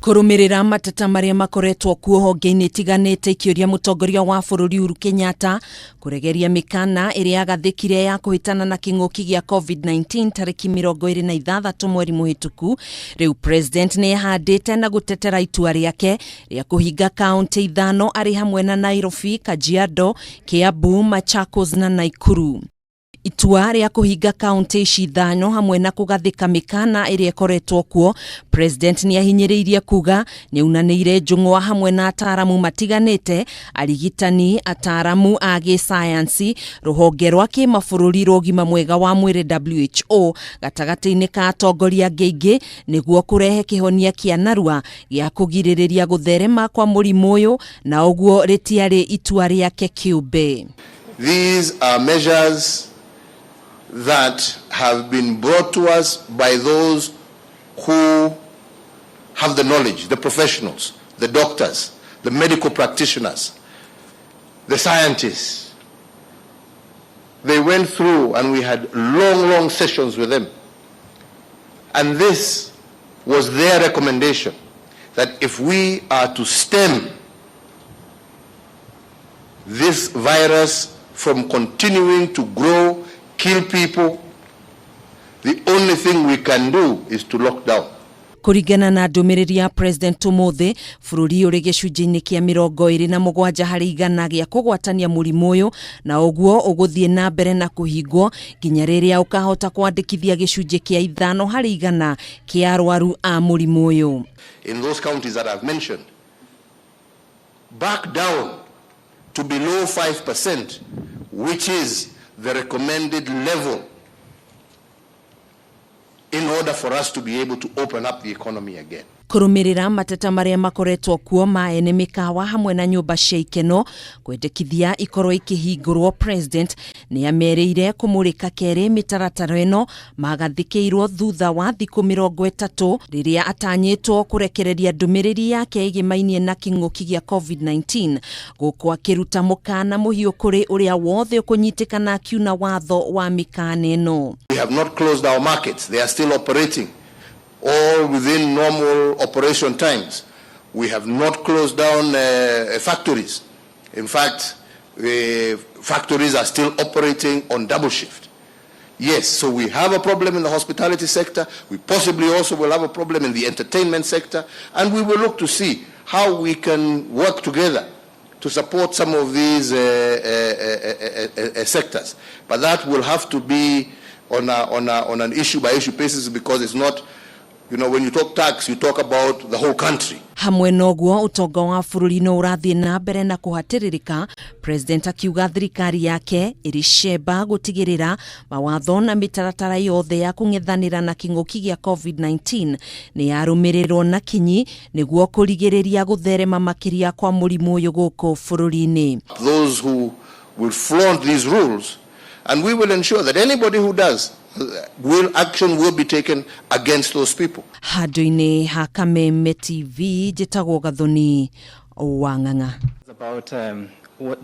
Kurumirira mateta maria makoretwo kuo honge-ini tiganite ikioria mutongoria wa bururi Uhuru Kenyatta kuregeria mikaana iria agathikire ya kuhitana na king'uki gia COVID-19 tariki 26 mweri muhituku. Riu president niehandite na gutetera itua riake ria kuhinga kaunti ithano ari hamwe na Nairobi, Kajiado, Kiambu, Machakos na Nakuru. Itua ria kuhinga kaunti ici ithano hamwe na kugathika mikaana iria ikoretwo kuo, president niehinyiriirie kuuga niaunanire njung'wa hamwe na ataaramu matiganite, arigitani, ataaramu a gisayansi, ruhonge rwa kimabũrũri rwa ũgima mwega wa mwĩrĩ WHO gatagati-inĩ ka atongoria angĩ niguo kurehe kihonia kia narua gia kugirĩrĩria gutherema kwa murimu uyu na uguo ritiari itua riake kiumbe. These are measures that have been brought to us by those who have the knowledge, the professionals, the doctors, the medical practitioners, the scientists. They went through and we had long sessions with them. And this was their recommendation, that if we are to stem this virus from continuing to grow, kill people, the only thing we can do is to lock down. Kuringana na ndumiriri ya president umuthi, bururi uri gicunjĩ-inĩ kia 27% gia kugwatania murimu uyu na uguo uguthie na mbere na kuhingwo nginya riria ukahota kwandikithia gicunjĩ kia 5% kia arwaru a murimu uyu. In those counties that I've mentioned, back down to below 5%, which is the recommended level in order for us to be able to open up the economy again. Kurumirira mateta maria makoretwo kuo ma ene mikawa hamwe na nyumba cia ikeno kwendekithia ikorwo ikihingurwo, president ni ameriire kumurika keri mitaratara ino magathikirwo thutha wa thiku 30 riria atanyitwo kurekereria ndumiriri yake igimainie na king'uki gia COVID-19 guku akiruta mukana muhiu kuri uria wothe kunyitikana kiuna watho wa mikaana ino. We have not closed our markets. They are still operating all within normal operation times. We have not closed down factories. In fact, factories are still operating on double shift. Yes, so we have a problem in the hospitality sector. We possibly also will have a problem in the entertainment sector. And we will look to see how we can work together to support some of these sectors. But that will have to be on an issue-by-issue basis, because it's not, you know, when you talk tax, you talk about the whole country. Hamwe noguo utonga wa bururi no urathie na mbere na kuhatiririka, president akiuga thirikari yake iricemba gutigirira mawatho na mitaratara yothe ya kung'ethanira na king'uki gia COVID-19 ni yarumirirwo na kinyi niguo kurigiriria gutherema makiria kwa murimu uyu guku bururi-ini. Those who will flaunt these rules, and we will ensure that anybody who does, action will be taken against those people. Handu-ini ha Kameme TV, jitagwo Gathoni wa Ng'ang'a. About what